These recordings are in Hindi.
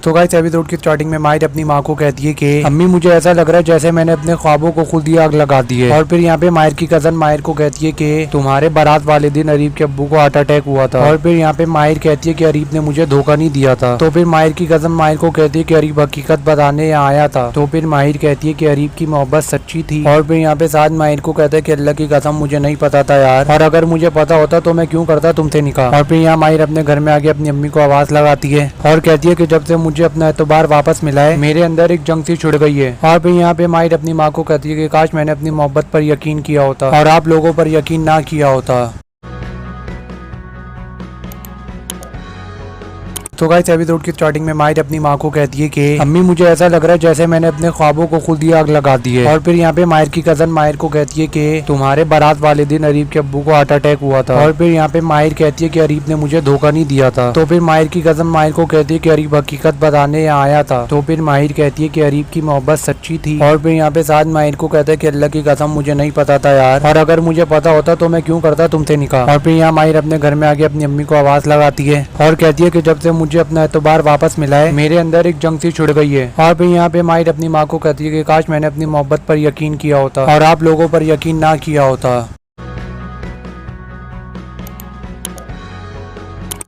तो गाइस एपिसोड की स्टार्टिंग में माहिर अपनी माँ को कहती है कि अम्मी मुझे ऐसा लग रहा है जैसे मैंने अपने ख्वाबों को खुद ही आग लगा दी है। और फिर यहाँ पे माहिर की कजन माहिर को कहती है कि तुम्हारे बारात वाले दिन अरीब के अब्बू को हार्ट अटैक हुआ था। और फिर यहाँ पे माहिर कहती है कि अरीब ने मुझे धोखा नहीं दिया था। तो फिर माहिर की कजन माहिर को कहती है कि अरीब हकीकत बताने यहाँ आया था। तो फिर माहिर कहती है कि अरीब की मोहब्बत सच्ची थी। और फिर यहाँ पे साथ माहिर को कहता है कि अल्लाह की कसम मुझे नहीं पता था यार, और अगर मुझे पता होता तो मैं क्यों करता तुमसे निकाह। और फिर यहाँ माहिर अपने घर में आके अपनी अम्मी को आवाज लगाती है और कहती है कि जब से मुझे अपना एतबार वापस मिला है मेरे अंदर एक जंग सी छुड़ गई है। और फिर यहाँ पे माहिर अपनी माँ को कहती है कि काश मैंने अपनी मोहब्बत पर यकीन किया होता और आप लोगों पर यकीन ना किया होता। तो गाइस एपिसोड की स्टार्टिंग में माहिर अपनी माँ को कहती है कि अम्मी मुझे ऐसा लग रहा है जैसे मैंने अपने ख्वाबों को खुद ही आग लगा दी है। और फिर यहाँ पे माहिर की कजन माहिर को कहती है कि तुम्हारे बारात वाले दिन अरीब के अब्बू को हार्ट अटैक हुआ था। और फिर यहाँ पे माहिर कहती है कि अरीब ने मुझे धोखा नहीं दिया था। तो फिर माहिर की कजन माहिर को कहती है कि अरीब हकीकत बताने यहाँ आया था। तो फिर माहिर कहती है कि अरीब की मोहब्बत सच्ची थी। और फिर यहाँ पे साथ माहिर को कहता है कि अल्लाह की कसम मुझे नहीं पता था यार, और अगर मुझे पता होता तो मैं क्यों करता तुमसे निकाह। और फिर यहाँ माहिर अपने घर में आके अपनी अम्मी को आवाज लगाती है और कहती है कि जब से मुझे अपना एतबार वापस मिला है मेरे अंदर एक जंग सी छुड़ गई है। और फिर यहाँ पे माहिर अपनी माँ को कहती है कि काश मैंने अपनी मोहब्बत पर यकीन किया होता और आप लोगों पर यकीन ना किया होता।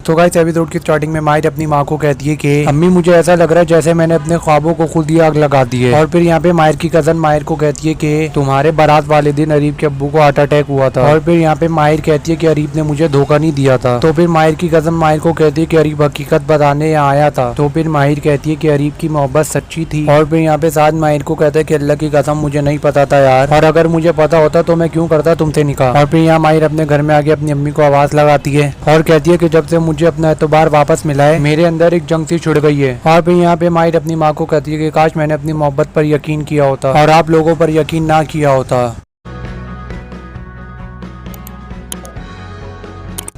तो गाइस एपिसोड की स्टार्टिंग में माहिर अपनी माँ को कहती है कि अम्मी मुझे ऐसा लग रहा है जैसे मैंने अपने ख्वाबों को खुद ही आग लगा दी है। और फिर यहाँ पे माहिर की कजन माहिर को कहती है कि तुम्हारे बारात वाले दिन अरीब के अब्बू को हार्ट अटैक हुआ था। और फिर यहाँ पे माहिर कहती है कि अरीब ने मुझे धोखा नहीं दिया था। तो फिर माहिर की कजन माहिर को कहती है कि अरीब हकीकत बताने यहाँ आया था। तो फिर माहिर कहती है कि अरीब की मोहब्बत सच्ची थी। और फिर यहाँ पे साथ माहिर को कहता है कि अल्लाह की कसम मुझे नहीं पता था यार, और अगर मुझे पता होता तो मैं क्यों करता तुमसे निकाह। और फिर यहाँ माहिर अपने घर में आके अपनी अम्मी को आवाज लगाती है और कहती है कि जब से मुझे अपना एतबार वापस मिला है मेरे अंदर एक जंग सी छुड़ गई है। और फिर यहाँ पे माहिर अपनी माँ को कहती है कि काश मैंने अपनी मोहब्बत पर यकीन किया होता और आप लोगों पर यकीन ना किया होता।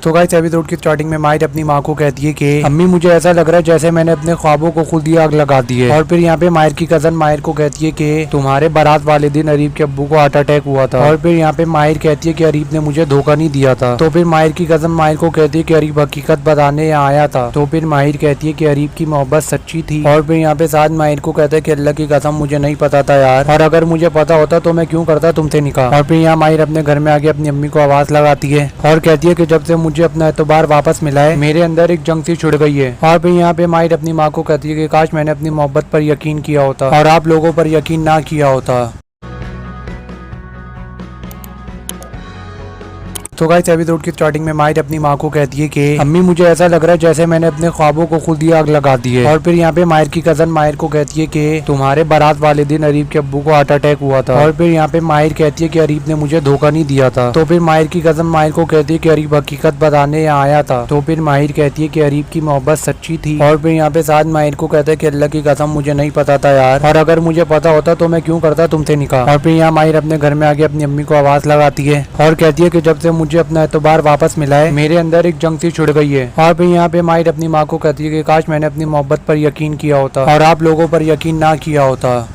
तो गाइस एपिसोड की स्टार्टिंग में माहिर अपनी माँ को कहती है कि अम्मी मुझे ऐसा लग रहा है जैसे मैंने अपने ख्वाबों को खुद ही आग लगा दी है। और फिर यहाँ पे माहिर की कजन माहिर को कहती है कि तुम्हारे बारात वाले दिन अरीब के अब्बू को हार्ट अटैक हुआ था। और फिर यहाँ पे माहिर कहती है कि अरीब ने मुझे धोखा नहीं दिया था। तो फिर माहिर की कजन माहिर को कहती है कि अरीब हकीकत बताने यहाँ आया था। तो फिर माहिर कहती है कि अरीब की मोहब्बत सच्ची थी। और फिर यहाँ पे साथ माहिर को कहता है कि अल्लाह की कसम मुझे नहीं पता था यार, और अगर मुझे पता होता तो मैं क्यों करता तुमसे निकाह। और फिर यहाँ माहिर अपने घर में आके अपनी अम्मी को आवाज लगाती है और कहती है कि जब से मुझे अपना एतबार वापस मिला है मेरे अंदर एक जंग सी छुड़ गई है। और फिर यहाँ पे माहिर अपनी माँ को कहती है कि काश मैंने अपनी मोहब्बत पर यकीन किया होता और आप लोगों पर यकीन ना किया होता। तो गाइस एपिसोड की स्टार्टिंग में माहिर अपनी माँ को कहती है कि अम्मी मुझे ऐसा लग रहा है जैसे मैंने अपने ख्वाबों को खुद ही आग लगा दी है। और फिर यहाँ पे माहिर की कजन माहिर को कहती है कि तुम्हारे बारात वाले दिन अरीब के अब्बू को हार्ट अटैक हुआ था। और फिर यहाँ पे माहिर कहती है कि अरीब ने मुझे धोखा नहीं दिया था। तो फिर माहिर की कजन माहिर को कहती है कि अरीब हकीकत बताने यहाँ आया था। तो फिर माहिर कहती है कि अरीब की मोहब्बत सच्ची थी। और फिर यहाँ पे साथ माहिर को कहता है कि अल्लाह की कसम मुझे नहीं पता था यार, और अगर मुझे पता होता तो मैं क्यों करता तुमसे निकाह। और फिर यहाँ माहिर अपने घर में आके अपनी अम्मी को आवाज लगाती है और कहती है कि जब से मुझे अपना एतबार वापस मिला है मेरे अंदर एक जंग सी छुड़ गई है। और फिर यहाँ पे माहिर अपनी माँ को कहती है कि काश मैंने अपनी मोहब्बत पर यकीन किया होता और आप लोगों पर यकीन ना किया होता।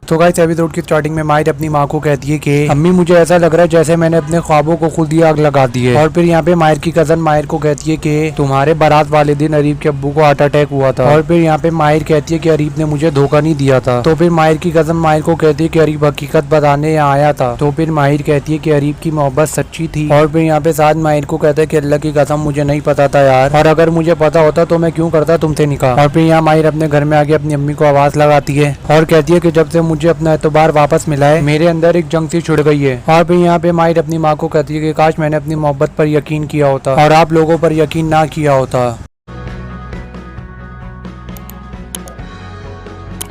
तो गाइस एपिसोड की स्टार्टिंग में माहिर अपनी माँ को कहती है कि अम्मी मुझे ऐसा लग रहा है जैसे मैंने अपने ख्वाबों को खुद ही आग लगा दी है। और फिर यहाँ पे माहिर की कजन माहिर को कहती है कि तुम्हारे बारात वाले दिन अरीब के अब्बू को हार्ट अटैक हुआ था। और फिर यहाँ पे माहिर कहती है कि अरीब ने मुझे धोखा नहीं दिया था। तो फिर माहिर की कजन माहिर को कहती है कि अरीब हकीकत बताने यहाँ आया था। तो फिर माहिर कहती है कि अरीब की मोहब्बत सच्ची थी। और फिर यहाँ पे साथ माहिर को कहता है कि अल्लाह की कसम मुझे नहीं पता था यार, और अगर मुझे पता होता तो मैं क्यों करता तुमसे निकाह। और फिर यहाँ माहिर अपने घर में आके अपनी अम्मी को आवाज लगाती है और कहती है कि जब से मुझे अपना एतबार वापस मिला है मेरे अंदर एक जंग सी छुड़ गई है। और फिर यहाँ पे माहिर अपनी माँ को कहती है कि काश मैंने अपनी मोहब्बत पर यकीन किया होता और आप लोगों पर यकीन ना किया होता।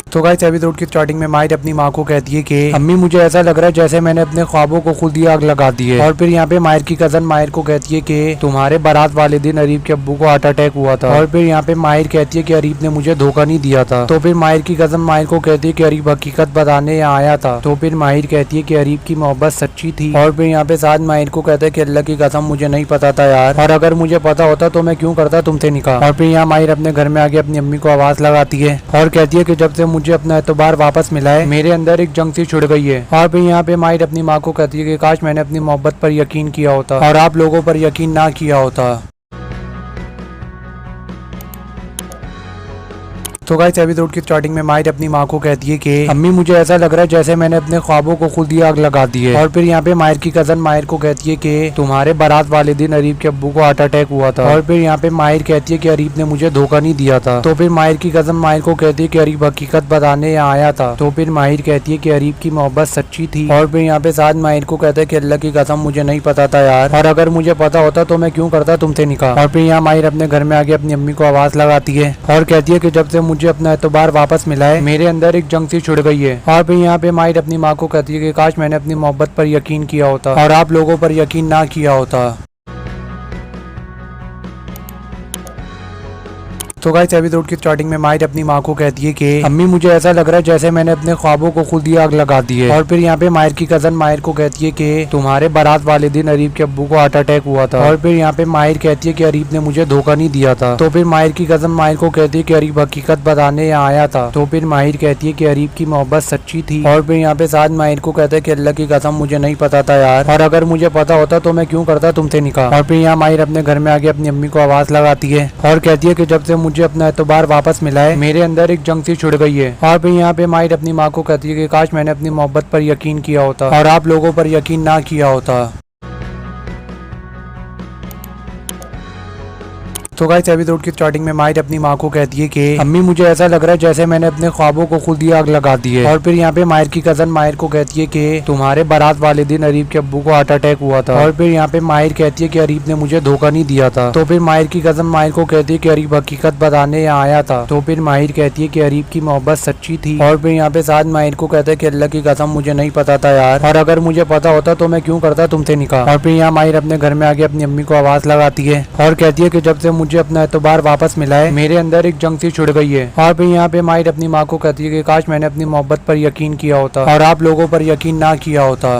तो गाइस एपिसोड की स्टार्टिंग में माहिर अपनी माँ को कहती है कि अम्मी मुझे ऐसा लग रहा है जैसे मैंने अपने ख्वाबों को खुद ही आग लगा दी है। और फिर यहाँ पे माहिर की कजन माहिर को कहती है कि तुम्हारे बारात वाले दिन अरीब के अब्बू को हार्ट अटैक हुआ था। और फिर यहाँ पे माहिर कहती है कि अरीब ने मुझे धोखा नहीं दिया था। तो फिर माहिर की कजन माहिर को कहती है कि अरीब हकीकत बताने यहाँ आया था। तो फिर माहिर कहती है कि अरीब की मोहब्बत सच्ची थी। और फिर यहाँ पे साथ माहिर को कहता है कि अल्लाह की कसम मुझे नहीं पता था यार, और अगर मुझे पता होता तो मैं क्यों करता तुमसे निकाह। और फिर यहाँ माहिर अपने घर में आके अपनी अम्मी को आवाज लगाती है और कहती है कि जब से मुझे अपना एतबार वापस मिला है मेरे अंदर एक जंग सी छुड़ गई है। और फिर यहाँ पे माहिर अपनी माँ को कहती है कि काश मैंने अपनी मोहब्बत पर यकीन किया होता और आप लोगों पर यकीन ना किया होता। तो गाइस एपिसोड की स्टार्टिंग में माहिर अपनी माँ को कहती है कि अम्मी मुझे ऐसा लग रहा है जैसे मैंने अपने ख्वाबों को खुद ही आग लगा दी है। और फिर यहाँ पे माहिर की कजन माहिर को कहती है कि तुम्हारे बारात वाले दिन अरीब के अब्बू को हार्ट अटैक हुआ था। और फिर यहाँ पे माहिर कहती है कि अरीब ने मुझे धोखा नहीं दिया था। तो फिर माहिर की कजन माहिर को कहती है कि अरीब हकीकत बताने यहाँ आया था। तो फिर माहिर कहती है कि अरीब की मोहब्बत सच्ची थी। और फिर यहाँ पे साथ माहिर को कहता है कि अल्लाह की कसम मुझे नहीं पता था यार, और अगर मुझे पता होता तो मैं क्यों करता तुमसे निकाह। और फिर यहाँ माहिर अपने घर में आके अपनी अम्मी को आवाज लगाती है और कहती है कि जब से मुझे अपना एतबार वापस मिला है मेरे अंदर एक जंग सी छुड़ गई है। और फिर यहाँ पे माहिर अपनी माँ को कहती है कि काश मैंने अपनी मोहब्बत पर यकीन किया होता और आप लोगों पर यकीन ना किया होता। तो गाइस एपिसोड की स्टार्टिंग में माहिर अपनी माँ को कहती है कि अम्मी मुझे ऐसा लग रहा है जैसे मैंने अपने ख्वाबों को खुद ही आग लगा दी है। और फिर यहाँ पे माहिर की कजन माहिर को कहती है कि तुम्हारे बारात वाले दिन अरीब के अब्बू को हार्ट अटैक हुआ था। और फिर यहाँ पे माहिर कहती है कि अरीब ने मुझे धोखा नहीं दिया था। तो फिर माहिर की कजन माहिर को कहती है कि अरीब हकीकत बताने यहाँ आया था। तो फिर माहिर कहती है कि अरीब की मोहब्बत सच्ची थी। और फिर यहाँ पे साथ माहिर को कहता है कि अल्लाह की कसम मुझे नहीं पता था यार, और अगर मुझे पता होता तो मैं क्यों करता तुमसे निकाह। और फिर यहाँ माहिर अपने घर में आके अपनी अम्मी को आवाज लगाती है और कहती है कि जब से मुझे अपना एतबार वापस मिला है मेरे अंदर एक जंग सी छुड़ गई है। और फिर यहाँ पे माहिर अपनी माँ को कहती है कि काश मैंने अपनी मोहब्बत पर यकीन किया होता और आप लोगों पर यकीन ना किया होता। तो गाइस एपिसोड की स्टार्टिंग में माहिर अपनी माँ को कहती है कि अम्मी मुझे ऐसा लग रहा है जैसे मैंने अपने ख्वाबों को खुद ही आग लगा दी है। और फिर यहाँ पे माहिर की कजन माहिर को कहती है कि तुम्हारे बारात वाले दिन अरीब के अब्बू को हार्ट अटैक हुआ था। और फिर यहाँ पे माहिर कहती है कि अरीब ने मुझे धोखा नहीं दिया था। तो फिर माहिर की कजन माहिर को कहती है कि अरीब हकीकत बताने यहाँ आया था। तो फिर माहिर कहती है कि अरीब की मोहब्बत सच्ची थी। और फिर यहाँ पे साथ माहिर को कहता है कि अल्लाह की कसम मुझे नहीं पता था यार, और अगर मुझे पता होता तो मैं क्यों करता तुमसे निकाह। और फिर यहाँ माहिर अपने घर में आके अपनी अम्मी को आवाज लगाती है और कहती है कि जब से मुझे अपना एतबार वापस मिला है मेरे अंदर एक जंग सी छुड़ गई है। और फिर यहाँ पे माहिर अपनी माँ को कहती है कि काश मैंने अपनी मोहब्बत पर यकीन किया होता और आप लोगों पर यकीन ना किया होता।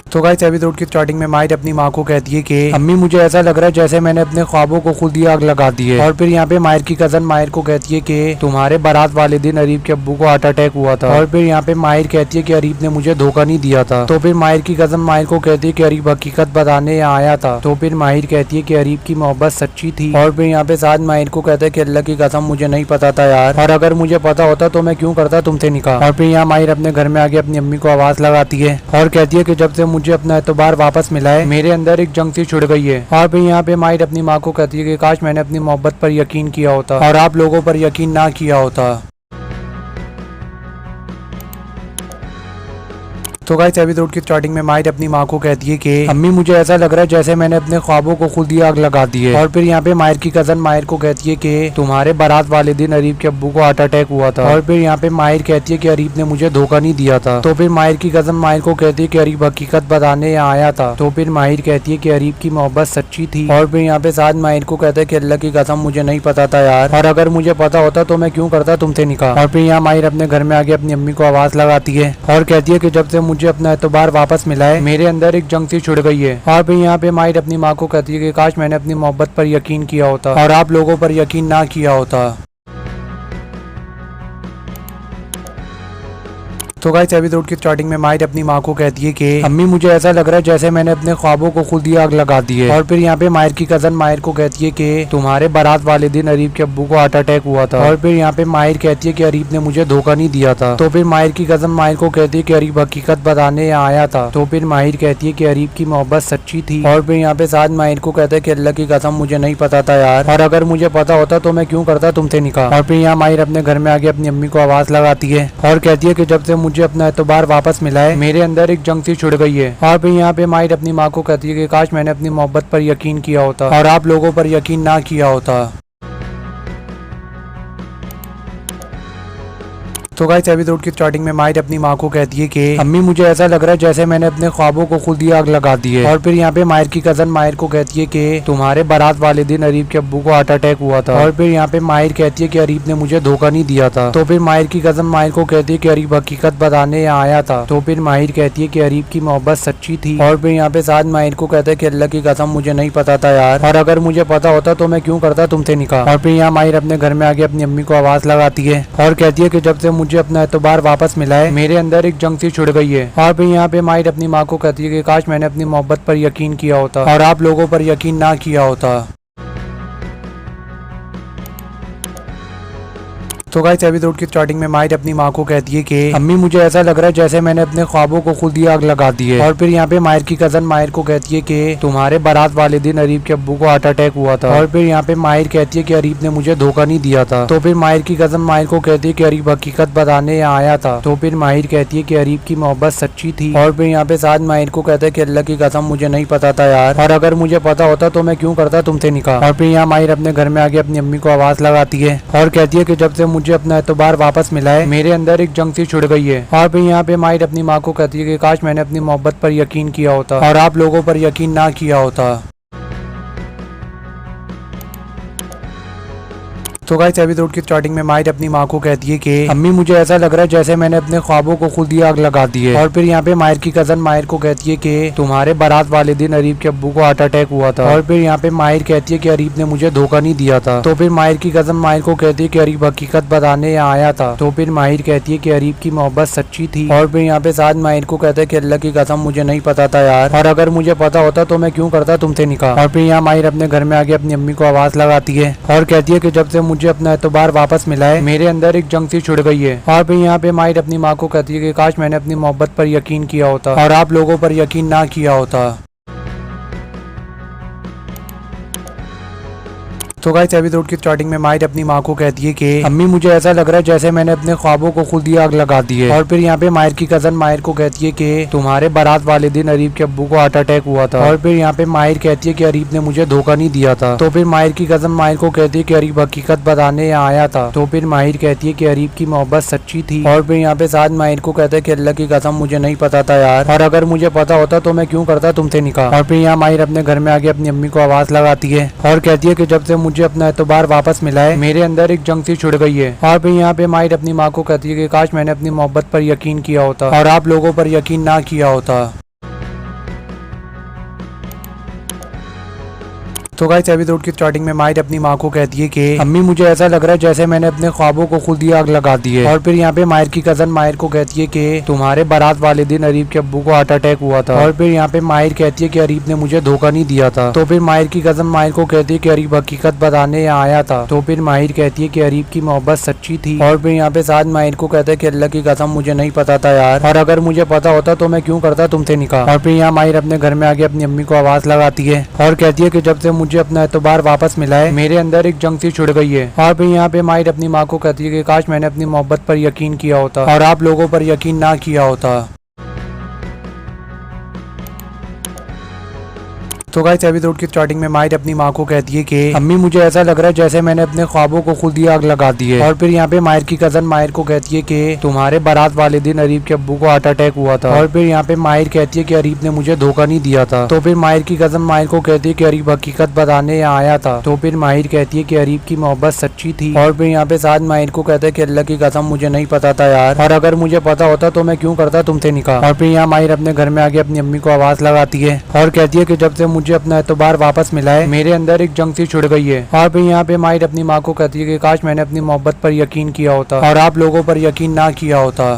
तो गाइस एपिसोड की स्टार्टिंग में माहिर अपनी माँ को कहती है कि अम्मी मुझे ऐसा लग रहा है जैसे मैंने अपने ख्वाबों को खुद ही आग लगा दी है। और फिर यहाँ पे माहिर की कजन माहिर को कहती है कि तुम्हारे बारात वाले दिन अरीब के अब्बू को हार्ट अटैक हुआ था। और फिर यहाँ पे माहिर कहती है कि अरीब ने मुझे धोखा नहीं दिया था। तो फिर माहिर की कजन माहिर को कहती है कि अरीब हकीकत बताने यहाँ आया था। तो फिर माहिर कहती है कि अरीब की मोहब्बत सच्ची थी। और फिर यहाँ पे साथ माहिर को कहता है कि अल्लाह की कसम मुझे नहीं पता था यार, और अगर मुझे पता होता तो मैं क्यों करता तुमसे निकाह। और फिर यहाँ माहिर अपने घर में आके अपनी अम्मी को आवाज लगाती है और कहती है कि जब से मुझे अपना एतबार वापस मिला है मेरे अंदर एक जंग सी छुड़ गई है। और फिर यहाँ पे माहिर अपनी माँ को कहती है कि काश मैंने अपनी मोहब्बत पर यकीन किया होता और आप लोगों पर यकीन ना किया होता। तो गाइस एपिसोड की स्टार्टिंग में माहिर अपनी माँ को कहती है कि अम्मी मुझे ऐसा लग रहा है जैसे मैंने अपने ख्वाबों को खुद ही आग लगा दी है। और फिर यहाँ पे माहिर की कजन माहिर को कहती है कि तुम्हारे बारात वाले दिन अरीब के अब्बू को हार्ट अटैक हुआ था। और फिर यहाँ पे माहिर कहती है कि अरीब ने मुझे धोखा नहीं दिया था। तो फिर माहिर की कजन माहिर को कहती है कि अरीब हकीकत बताने यहाँ आया था। तो फिर माहिर कहती है कि अरीब की मोहब्बत सच्ची थी। और फिर यहाँ पे साथ माहिर को कहता है कि अल्लाह की कसम मुझे नहीं पता था यार, और अगर मुझे पता होता तो मैं क्यों करता तुमसे निकाह। और फिर यहाँ माहिर अपने घर में आके अपनी अम्मी को आवाज लगाती है और कहती है कि जब से मुझे अपना एतबार वापस मिला है मेरे अंदर एक जंग सी छुड़ गई है। और फिर यहाँ पे माहिर अपनी माँ को कहती है कि काश मैंने अपनी मोहब्बत पर यकीन किया होता और आप लोगों पर यकीन ना किया होता। तो गाइस एपिसोड की स्टार्टिंग में माहिर अपनी माँ को कहती है कि अम्मी मुझे ऐसा लग रहा है जैसे मैंने अपने ख्वाबों को खुद ही आग लगा दी है। और फिर यहाँ पे माहिर की कजन माहिर को कहती है कि तुम्हारे बारात वाले दिन अरीब के अब्बू को हार्ट अटैक हुआ था। और फिर यहाँ पे माहिर कहती है कि अरीब ने मुझे धोखा नहीं दिया था। तो फिर माहिर की कजन माहिर को कहती है कि अरीब हकीकत बताने यहाँ आया था। तो फिर माहिर कहती है कि अरीब की मोहब्बत सच्ची थी। और फिर यहाँ पे साथ माहिर को कहता है कि अल्लाह की कसम मुझे नहीं पता था यार, और अगर मुझे पता होता तो मैं क्यों करता तुमसे निकाह। और फिर यहाँ माहिर अपने घर में आके अपनी अम्मी को आवाज लगाती है और कहती है कि जब से मुझे अपना एतबार वापस मिला है मेरे अंदर एक जंग सी छुड़ गई है। और फिर यहाँ पे माहिर अपनी माँ को कहती है कि काश मैंने अपनी मोहब्बत पर यकीन किया होता और आप लोगों पर यकीन ना किया होता। तो गाइस एपिसोड की स्टार्टिंग में माहिर अपनी माँ को कहती है कि अम्मी मुझे ऐसा लग रहा है जैसे मैंने अपने ख्वाबों को खुद ही आग लगा दी है। और फिर यहाँ पे माहिर की कजन माहिर को कहती है कि तुम्हारे बारात वाले दिन अरीब के अब्बू को हार्ट अटैक हुआ था। और फिर यहाँ पे माहिर कहती है कि अरीब ने मुझे धोखा नहीं दिया था। तो फिर माहिर की कजन माहिर को कहती है कि अरीब हकीकत बताने यहाँ आया था। तो फिर माहिर कहती है कि अरीब की मोहब्बत सच्ची थी। और फिर यहाँ पे साथ माहिर को कहता है कि अल्लाह की कसम मुझे नहीं पता था यार, और अगर मुझे पता होता तो मैं क्यों करता तुमसे निकाह। और फिर यहाँ माहिर अपने घर में आके अपनी अम्मी को आवाज लगाती है और कहती है कि जब से मुझे अपना एतबार वापस मिला है मेरे अंदर एक जंग सी छुड़ गई है। और फिर यहाँ पे माहिर अपनी माँ को कहती है कि काश मैंने अपनी मोहब्बत पर यकीन किया होता और आप लोगों पर यकीन ना किया होता। तो गाइस एपिसोड की स्टार्टिंग में माहिर अपनी माँ को कहती है कि अम्मी मुझे ऐसा लग रहा है जैसे मैंने अपने ख्वाबों को खुद ही आग लगा दी है। और फिर यहाँ पे माहिर की कजन माहिर को कहती है कि तुम्हारे बारात वाले दिन अरीब के अब्बू को हार्ट अटैक हुआ था। और फिर यहाँ पे माहिर कहती है कि अरीब ने मुझे धोखा नहीं दिया था। तो फिर माहिर की कजन माहिर को कहती है कि अरीब हकीकत बताने यहाँ आया था। तो फिर माहिर कहती है कि अरीब की मोहब्बत सच्ची थी। और फिर यहाँ पे साथ माहिर को कहता है कि अल्लाह की कसम मुझे नहीं पता था यार, और अगर मुझे पता होता तो मैं क्यों करता तुमसे निकाह। और फिर यहाँ माहिर अपने घर में आके अपनी अम्मी को आवाज लगाती है और कहती है कि जब से मुझे अपना एतबार वापस मिला है मेरे अंदर एक जंग सी छुड़ गई है। और फिर यहाँ पे माहिर अपनी माँ को कहती है कि काश मैंने अपनी मोहब्बत पर यकीन किया होता और आप लोगों पर यकीन ना किया होता। तो गाइस एपिसोड की स्टार्टिंग में माहिर अपनी माँ को कहती है कि अम्मी मुझे ऐसा लग रहा है जैसे मैंने अपने ख्वाबों को खुद ही आग लगा दी है। और फिर यहाँ पे माहिर की कजन माहिर को कहती है कि तुम्हारे बारात वाले दिन अरीब के अब्बू को हार्ट अटैक हुआ था। और फिर यहाँ पे माहिर कहती है कि अरीब ने मुझे धोखा नहीं दिया था। तो फिर माहिर की कजन माहिर को कहती है कि अरीब हकीकत बताने यहाँ आया था। तो फिर माहिर कहती है कि अरीब की मोहब्बत सच्ची थी। और फिर यहाँ पे साथ माहिर को कहता है कि अल्लाह की कसम मुझे नहीं पता था यार, और अगर मुझे पता होता तो मैं क्यों करता तुमसे निकाह। और फिर यहाँ माहिर अपने घर में आके अपनी अम्मी को आवाज लगाती है और कहती है कि जब से मुझे अपना एतबार वापस मिला है मेरे अंदर एक जंग सी छुड़ गई है। और फिर यहाँ पे माहिर अपनी माँ को कहती है कि काश मैंने अपनी मोहब्बत पर यकीन किया होता और आप लोगों पर यकीन ना किया होता। तो गाइस एपिसोड की स्टार्टिंग में माहिर अपनी माँ को कहती है कि अम्मी मुझे ऐसा लग रहा है जैसे मैंने अपने ख्वाबों को खुद ही आग लगा दी है। और फिर यहाँ पे माहिर की कजन माहिर को कहती है कि तुम्हारे बारात वाले दिन अरीब के अब्बू को हार्ट अटैक हुआ था। और फिर यहाँ पे माहिर कहती है कि अरीब ने मुझे धोखा नहीं दिया था। तो फिर माहिर की कजन माहिर को कहती है कि अरीब हकीकत बताने यहाँ आया था। तो फिर माहिर कहती है कि अरीब की मोहब्बत सच्ची थी। और फिर यहाँ पे साथ माहिर को कहता है कि अल्लाह की कसम मुझे नहीं पता था यार, और अगर मुझे पता होता तो मैं क्यों करता तुमसे निकाह। और फिर यहाँ माहिर अपने घर में आके अपनी अम्मी को आवाज लगाती है और कहती है कि जब से मुझे अपना एतबार वापस मिला है मेरे अंदर एक जंग सी छुड़ गई है। और फिर यहाँ पे माहिर अपनी माँ को कहती है कि काश मैंने अपनी मोहब्बत पर यकीन किया होता और आप लोगों पर यकीन ना किया होता। तो गाइस एपिसोड की स्टार्टिंग में माहिर अपनी माँ को कहती है कि अम्मी मुझे ऐसा लग रहा है जैसे मैंने अपने ख्वाबों को खुद ही आग लगा दी है। और फिर यहाँ पे माहिर की कजन माहिर को कहती है कि तुम्हारे बारात वाले दिन अरीब के अब्बू को हार्ट अटैक हुआ था। और फिर यहाँ पे माहिर कहती है कि अरीब ने मुझे धोखा नहीं दिया था। तो फिर माहिर की कजन माहिर को कहती है कि अरीब हकीकत बताने यहाँ आया था। तो फिर माहिर कहती है कि अरीब की मोहब्बत सच्ची थी। और फिर यहाँ पे साथ माहिर को कहता है कि अल्लाह की कसम मुझे नहीं पता था यार, और अगर मुझे पता होता तो मैं क्यों करता तुमसे निकाह। और फिर यहाँ माहिर अपने घर में आके अपनी अम्मी को आवाज लगाती है और कहती है कि जब से मुझे अपना एतबार वापस मिला है मेरे अंदर एक जंग सी छुड़ गई है। और फिर यहाँ पे माहिर अपनी माँ को कहती है कि काश मैंने अपनी मोहब्बत पर यकीन किया होता और आप लोगों पर यकीन ना किया होता। तो गाइस एपिसोड की स्टार्टिंग में माहिर अपनी माँ को कहती है कि अम्मी मुझे ऐसा लग रहा है जैसे मैंने अपने ख्वाबों को खुद ही आग लगा दी है। और फिर यहाँ पे माहिर की कजन माहिर को कहती है कि तुम्हारे बारात वाले दिन अरीब के अब्बू को हार्ट अटैक हुआ था। और फिर यहाँ पे माहिर कहती है कि अरीब ने मुझे धोखा नहीं दिया था। तो फिर माहिर की कजन माहिर को कहती है कि अरीब हकीकत बताने यहाँ आया था। तो फिर माहिर कहती है कि अरीब की मोहब्बत सच्ची थी। और फिर यहाँ पे साथ माहिर को कहता है कि अल्लाह की कसम मुझे नहीं पता था यार, और अगर मुझे पता होता तो मैं क्यों करता तुमसे निकाह। और फिर यहाँ माहिर अपने घर में आके अपनी अम्मी को आवाज लगाती है और कहती है कि जब से मुझे अपना एतबार वापस मिला है मेरे अंदर एक जंग सी छुड़ गई है। और फिर यहाँ पे माहिर अपनी माँ को कहती है कि काश मैंने अपनी मोहब्बत पर यकीन किया होता और आप लोगों पर यकीन ना किया होता।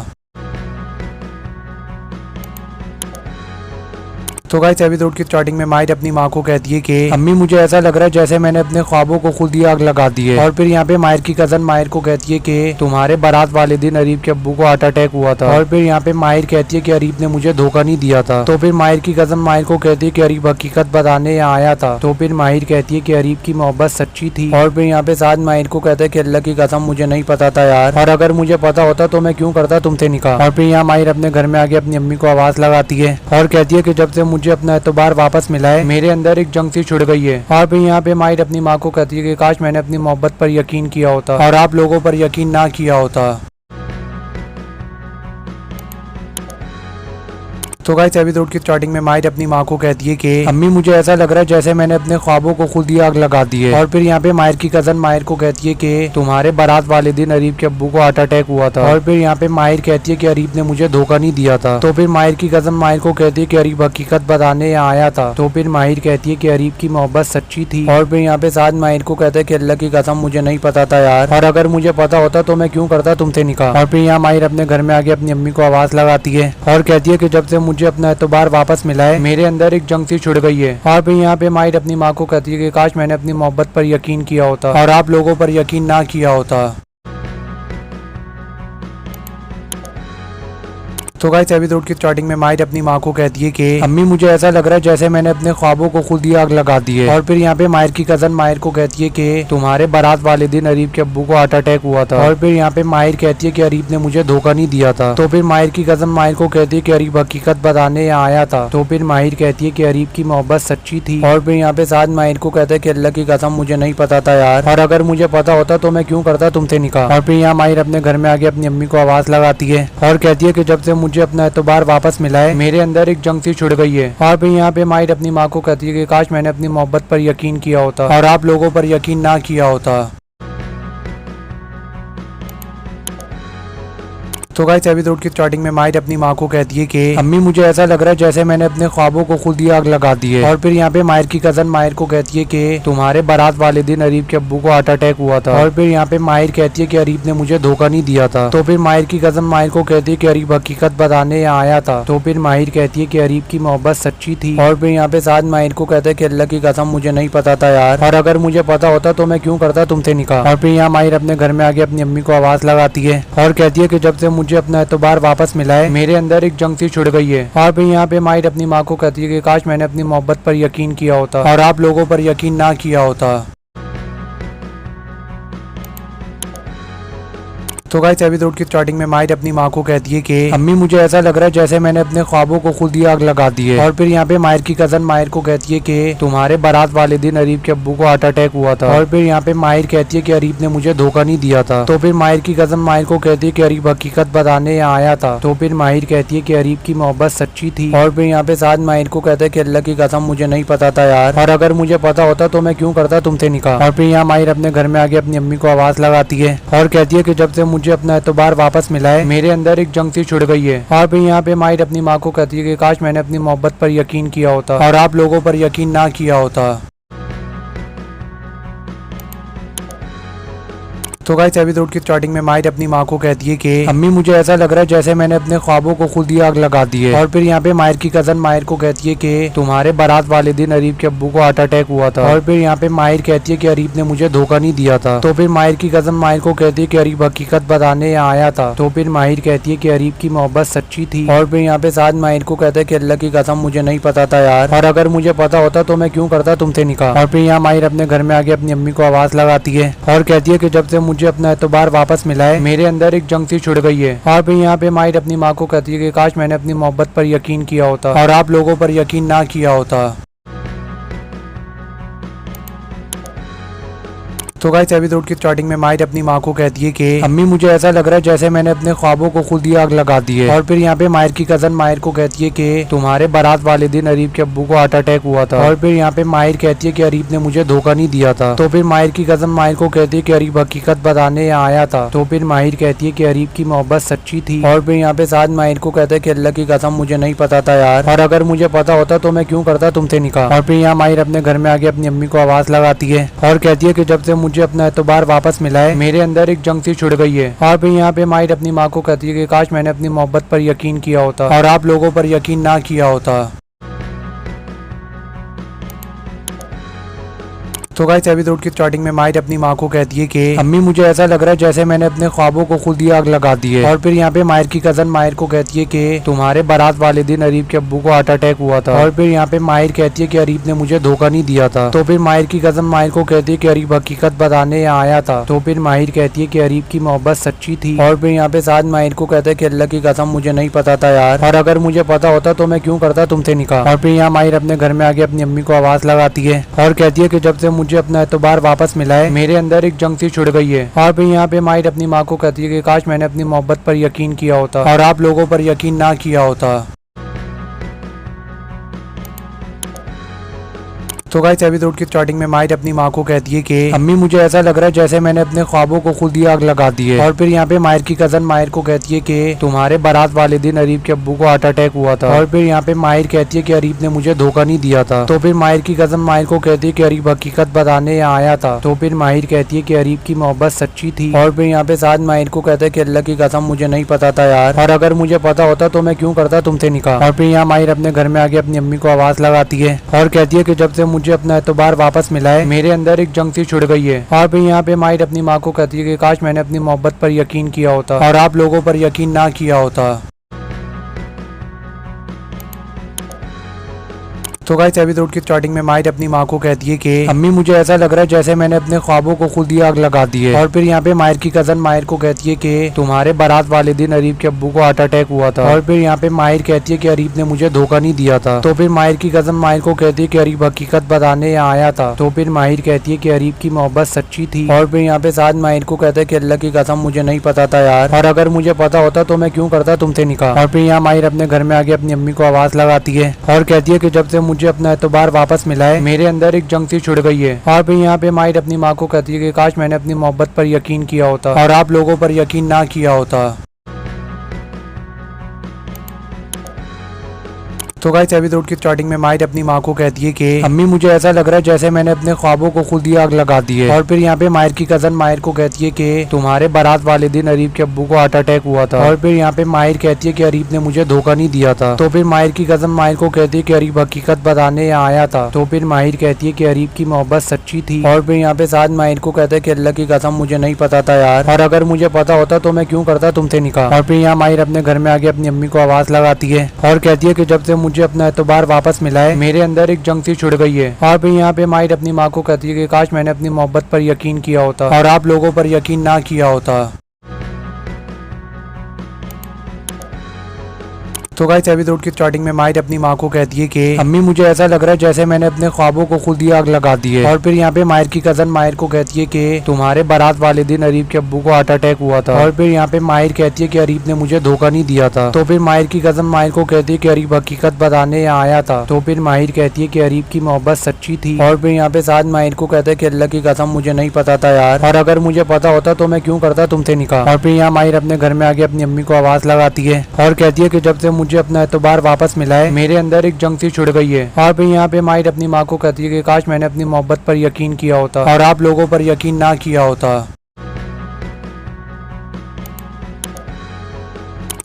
तो गाइस एपिसोड की स्टार्टिंग में माहिर अपनी माँ को कहती है कि अम्मी मुझे ऐसा लग रहा है जैसे मैंने अपने ख्वाबों को खुद ही आग लगा दी है। और फिर यहाँ पे माहिर की कजन माहिर को कहती है कि तुम्हारे बारात वाले दिन अरीब के अब्बू को हार्ट अटैक हुआ था। और फिर यहाँ पे माहिर कहती है कि अरीब ने मुझे धोखा नहीं दिया था। तो फिर माहिर की कजन माहिर को कहती है कि अरीब हकीकत बताने यहाँ आया था। तो फिर माहिर कहती है कि अरीब की मोहब्बत सच्ची थी। और फिर यहाँ पे साथ माहिर को कहता है कि अल्लाह की कसम मुझे नहीं पता था यार, और अगर मुझे पता होता तो मैं क्यों करता तुमसे निकाह। और फिर यहाँ माहिर अपने घर में आके अपनी अम्मी को आवाज लगाती है और कहती है कि जब से मुझे अपना एतबार वापस मिला है मेरे अंदर एक जंग सी छुड़ गई है। और फिर यहाँ पे माहिर अपनी माँ को कहती है कि काश मैंने अपनी मोहब्बत पर यकीन किया होता और आप लोगों पर यकीन ना किया होता। तो गाइस एपिसोड की स्टार्टिंग में माहिर अपनी माँ को कहती है कि अम्मी मुझे ऐसा लग रहा है जैसे मैंने अपने ख्वाबों को खुद ही आग लगा दी है। और फिर यहाँ पे माहिर की कजन माहिर को कहती है कि तुम्हारे बारात वाले दिन अरीब के अब्बू को हार्ट अटैक हुआ था। और फिर यहाँ पे माहिर कहती है कि अरीब ने मुझे धोखा नहीं दिया था। तो फिर माहिर की कजन माहिर को कहती है कि अरीब हकीकत बताने यहाँ आया था। तो फिर माहिर कहती है कि अरीब की मोहब्बत सच्ची थी। और फिर यहाँ पे साथ माहिर को कहता है कि अल्लाह की कसम मुझे नहीं पता था यार, और अगर मुझे पता होता तो मैं क्यों करता तुमसे निकाह। और फिर यहाँ माहिर अपने घर में आके अपनी अम्मी को आवाज लगाती है और कहती है कि जब से मुझे अपना एतबार वापस मिला है मेरे अंदर एक जंग सी छुड़ गई है। और फिर यहाँ पे माहिर अपनी माँ को कहती है कि काश मैंने अपनी मोहब्बत पर यकीन किया होता और आप लोगों पर यकीन ना किया होता। तो गाइस एपिसोड की स्टार्टिंग में माहिर अपनी माँ को कहती है कि अम्मी मुझे ऐसा लग रहा है जैसे मैंने अपने ख्वाबों को खुद ही आग लगा दी है। और फिर यहाँ पे माहिर की कजन माहिर को कहती है कि तुम्हारे बारात वाले दिन अरीब के अब्बू को हार्ट अटैक हुआ था। और फिर यहाँ पे माहिर कहती है कि अरीब ने मुझे धोखा नहीं दिया था। तो फिर माहिर की कजन माहिर को कहती है कि अरीब हकीकत बताने यहाँ आया था। तो फिर माहिर कहती है कि अरीब की मोहब्बत सच्ची थी। और फिर यहाँ पे साथ माहिर को कहता है कि अल्लाह की कसम मुझे नहीं पता था यार, और अगर मुझे पता होता तो मैं क्यों करता तुमसे निकाह। और फिर यहाँ माहिर अपने घर में आके अपनी अम्मी को आवाज लगाती है और कहती है कि जब से मुझे अपना एतबार वापस मिला है मेरे अंदर एक जंग सी छुड़ गई है। और फिर यहाँ पे माहिर अपनी माँ को कहती है कि काश मैंने अपनी मोहब्बत पर यकीन किया होता और आप लोगों पर यकीन ना किया होता। तो गाइस एपिसोड की स्टार्टिंग में माहिर अपनी माँ को कहती है कि अम्मी मुझे ऐसा लग रहा है जैसे मैंने अपने ख्वाबों को खुद ही आग लगा दी है। और फिर यहाँ पे माहिर की कजन माहिर को कहती है कि तुम्हारे बारात वाले दिन अरीब के अब्बू को हार्ट अटैक हुआ था। और फिर यहाँ पे माहिर कहती है कि अरीब ने मुझे धोखा नहीं दिया था। तो फिर माहिर की कजन माहिर को कहती है कि अरीब हकीकत बताने यहाँ आया था। तो फिर माहिर कहती है कि अरीब की मोहब्बत सच्ची थी। और फिर यहाँ पे साथ माहिर को कहता है कि अल्लाह की कसम मुझे नहीं पता था यार, और अगर मुझे पता होता तो मैं क्यों करता तुमसे निकाह। और फिर यहाँ माहिर अपने घर में आके अपनी अम्मी को आवाज लगाती है और कहती है कि जब से मुझे अपना एतबार वापस मिला है मेरे अंदर एक जंग सी छुड़ गई है। और फिर यहाँ पे माहिर अपनी माँ को कहती है कि काश मैंने अपनी मोहब्बत पर यकीन किया होता और आप लोगों पर यकीन ना किया होता। तो गाइस एपिसोड की स्टार्टिंग में माहिर अपनी माँ को कहती है कि अम्मी मुझे ऐसा लग रहा है जैसे मैंने अपने ख्वाबों को खुद ही आग लगा दी है। और फिर यहाँ पे माहिर की कजन माहिर को कहती है कि तुम्हारे बारात वाले दिन अरीब के अब्बू को हार्ट अटैक हुआ था। और फिर यहाँ पे माहिर कहती है कि अरीब ने मुझे धोखा नहीं दिया था। तो फिर माहिर की कजन माहिर को कहती है कि अरीब हकीकत बताने यहाँ आया था। तो फिर माहिर कहती है कि अरीब की मोहब्बत सच्ची थी। और फिर यहाँ पे साथ माहिर को कहता है कि अल्लाह की कसम मुझे नहीं पता था यार, और अगर मुझे पता होता तो मैं क्यों करता तुमसे निकाह। और फिर यहाँ माहिर अपने घर में आके अपनी अम्मी को आवाज लगाती है और कहती है कि जब से मुझे अपना एतबार वापस मिला है मेरे अंदर एक जंग सी छुड़ गई है। और फिर यहाँ पे माहिर अपनी माँ को कहती है कि काश मैंने अपनी मोहब्बत पर यकीन किया होता और आप लोगों पर यकीन ना किया होता। तो गाइस एपिसोड की स्टार्टिंग में माहिर अपनी माँ को कहती है कि अम्मी मुझे ऐसा लग रहा है जैसे मैंने अपने ख्वाबों को खुद ही आग लगा दी है। और फिर यहाँ पे माहिर की कजन माहिर को कहती है कि तुम्हारे बारात वाले दिन अरीब के अब्बू को हार्ट अटैक हुआ था। और फिर यहाँ पे माहिर कहती है कि अरीब ने मुझे धोखा नहीं दिया था। तो फिर माहिर की कजन माहिर को कहती है कि अरीब हकीकत बताने यहाँ आया था। तो फिर माहिर कहती है कि अरीब की मोहब्बत सच्ची थी। और फिर यहाँ पे साथ माहिर को कहता है कि अल्लाह की कसम मुझे नहीं पता था यार, और अगर मुझे पता होता तो मैं क्यों करता तुमसे निकाह। और फिर यहाँ माहिर अपने घर में आके अपनी अम्मी को आवाज लगाती है और कहती है कि जब से मुझे अपना एतबार वापस मिला है मेरे अंदर एक जंग सी छुड़ गई है। और फिर यहाँ पे माहिर अपनी माँ को कहती है कि काश मैंने अपनी मोहब्बत पर यकीन किया होता और आप लोगों पर यकीन ना किया होता। तो गाइस एपिसोड की स्टार्टिंग में माहिर अपनी माँ को कहती है कि अम्मी मुझे ऐसा लग रहा है जैसे मैंने अपने ख्वाबों को खुद ही आग लगा दी है। और फिर यहाँ पे माहिर की कजन माहिर को कहती है कि तुम्हारे बारात वाले दिन अरीब के अब्बू को हार्ट अटैक हुआ था। और फिर यहाँ पे माहिर कहती है कि अरीब ने मुझे धोखा नहीं दिया था। तो फिर माहिर की कजन माहिर को कहती है कि अरीब हकीकत बताने यहाँ आया था। तो फिर माहिर कहती है कि अरीब की मोहब्बत सच्ची थी। और फिर यहाँ पे साथ माहिर को कहता है कि अल्लाह की कसम मुझे नहीं पता था यार, और अगर मुझे पता होता तो मैं क्यों करता तुमसे निकाह। और फिर यहाँ माहिर अपने घर में आके अपनी अम्मी को आवाज लगाती है और कहती है कि जब से मुझे अपना एतबार वापस मिला है मेरे अंदर एक जंग सी छुड़ गई है। और फिर यहाँ पे माहिर अपनी माँ को कहती है कि काश मैंने अपनी मोहब्बत पर यकीन किया होता और आप लोगों पर यकीन ना किया होता। तो गाइस एपिसोड की स्टार्टिंग में माहिर अपनी माँ को कहती है कि अम्मी मुझे ऐसा लग रहा है जैसे मैंने अपने ख्वाबों को खुद ही आग लगा दी है। और फिर यहाँ पे माहिर की कजन माहिर को कहती है कि तुम्हारे बारात वाले दिन अरीब के अब्बू को हार्ट अटैक हुआ था। और फिर यहाँ पे माहिर कहती है कि अरीब ने मुझे धोखा नहीं दिया था। तो फिर माहिर की कजन माहिर को कहती है कि अरीब हकीकत बताने यहाँ आया था। तो फिर माहिर कहती है कि अरीब की मोहब्बत सच्ची थी। और फिर यहाँ पे साथ माहिर को कहता है कि अल्लाह की कसम मुझे नहीं पता था यार, और अगर मुझे पता होता तो मैं क्यों करता तुमसे निकाह। और फिर यहाँ माहिर अपने घर में आके अपनी अम्मी को आवाज लगाती है और कहती है कि जब से मुझे अपना एतबार वापस मिला है मेरे अंदर एक जंग सी छुड़ गई है। और फिर यहाँ पे माहिर अपनी माँ को कहती है कि काश मैंने अपनी मोहब्बत पर यकीन किया होता और आप लोगों पर यकीन ना किया होता। तो गाइस एपिसोड की स्टार्टिंग में माहिर अपनी माँ को कहती है कि अम्मी मुझे ऐसा लग रहा है जैसे मैंने अपने ख्वाबों को खुद ही आग लगा दी है। और फिर यहाँ पे माहिर की कजन माहिर को कहती है कि तुम्हारे बारात वाले दिन अरीब के अब्बू को हार्ट अटैक हुआ था। और फिर यहाँ पे माहिर कहती है कि अरीब ने मुझे धोखा नहीं दिया था। तो फिर माहिर की कजन माहिर को कहती है कि अरीब हकीकत बताने यहाँ आया था। तो फिर माहिर कहती है कि अरीब की मोहब्बत सच्ची थी। और फिर यहाँ पे साथ माहिर को कहता है कि अल्लाह की कसम मुझे नहीं पता था यार, और अगर मुझे पता होता तो मैं क्यों करता तुमसे निकाह। और फिर यहाँ माहिर अपने घर में आके अपनी अम्मी को आवाज लगाती है और कहती है कि जब से मुझे अपना एतबार वापस मिला है मेरे अंदर एक जंग सी छुड़ गई है। और फिर यहाँ पे माहिर अपनी माँ को कहती है कि काश मैंने अपनी मोहब्बत पर यकीन किया होता और आप लोगों पर यकीन ना किया होता। तो गाइस एपिसोड की स्टार्टिंग में माहिर अपनी माँ को कहती है कि अम्मी मुझे ऐसा लग रहा है जैसे मैंने अपने ख्वाबों को खुद ही आग लगा दी है। और फिर यहाँ पे माहिर की कजन माहिर को कहती है कि तुम्हारे बारात वाले दिन अरीब के अब्बू को हार्ट अटैक हुआ था। और फिर यहाँ पे माहिर कहती है कि अरीब ने मुझे धोखा नहीं दिया था। तो फिर माहिर की कजन माहिर को कहती है कि अरीब हकीकत बताने यहाँ आया था। तो फिर माहिर कहती है कि अरीब की मोहब्बत सच्ची थी। और फिर यहाँ पे साथ माहिर को कहता है कि अल्लाह की कसम मुझे नहीं पता था यार, और अगर मुझे पता होता तो मैं क्यों करता तुमसे निकाह। और फिर यहाँ माहिर अपने घर में आके अपनी अम्मी को आवाज लगाती है और कहती है कि जब से मुझे अपना एतबार वापस मिला है मेरे अंदर एक जंग सी छिड़ गई है। और फिर यहाँ पे माहिर अपनी माँ को कहती है कि काश मैंने अपनी मोहब्बत पर यकीन किया होता और आप लोगों पर यकीन ना किया होता। तो गाइस एपिसोड की स्टार्टिंग में माहिर अपनी माँ को कहती है कि अम्मी मुझे ऐसा लग रहा है जैसे मैंने अपने ख्वाबों को खुद ही आग लगा दी है। और फिर यहाँ पे माहिर की कजन माहिर को कहती है कि तुम्हारे बारात वाले दिन अरीब के अब्बू को हार्ट अटैक हुआ था। और फिर यहाँ पे माहिर कहती है कि अरीब ने मुझे धोखा नहीं दिया था। तो फिर माहिर की कजन माहिर को कहती है कि अरीब हकीकत बताने यहाँ आया था। तो फिर माहिर कहती है कि अरीब की मोहब्बत सच्ची थी। और फिर यहाँ पे साथ माहिर को कहता है कि अल्लाह की कसम मुझे नहीं पता था यार, और अगर मुझे पता होता तो मैं क्यों करता तुमसे निकाह। और फिर यहाँ माहिर अपने घर में आके अपनी अम्मी को आवाज लगाती है और कहती है कि जब से मुझे अपना एतबार वापस मिला है मेरे अंदर एक जंग सी छिड़ गई है। और फिर यहाँ पे माहिर अपनी माँ को कहती है कि काश मैंने अपनी मोहब्बत पर यकीन किया होता और आप लोगों पर यकीन ना किया होता। तो गाइस एपिसोड की स्टार्टिंग में माहिर अपनी माँ को कहती है कि अम्मी मुझे ऐसा लग रहा है जैसे मैंने अपने ख्वाबों को खुद ही आग लगा दी है। और फिर यहाँ पे माहिर की कजन माहिर को कहती है कि तुम्हारे बारात वाले दिन अरीब के अब्बू को हार्ट अटैक हुआ था। और फिर यहाँ पे माहिर कहती है कि अरीब ने मुझे धोखा नहीं दिया था। तो फिर माहिर की कजन माहिर को कहती है कि अरीब हकीकत बताने यहाँ आया था। तो फिर माहिर कहती है कि अरीब की मोहब्बत सच्ची थी। और फिर यहाँ पे साथ माहिर को कहता है कि अल्लाह की कसम मुझे नहीं पता था यार, और अगर मुझे पता होता तो मैं क्यों करता तुमसे निकाह। और फिर यहाँ माहिर अपने घर में आके अपनी अम्मी को आवाज लगाती है और कहती है कि जब से मुझे अपना एतबार वापस मिला है मेरे अंदर एक जंग सी छिड़ गई है। और फिर यहाँ पे माहिर अपनी माँ को कहती है कि काश मैंने अपनी मोहब्बत पर यकीन किया होता और आप लोगों पर यकीन ना किया होता।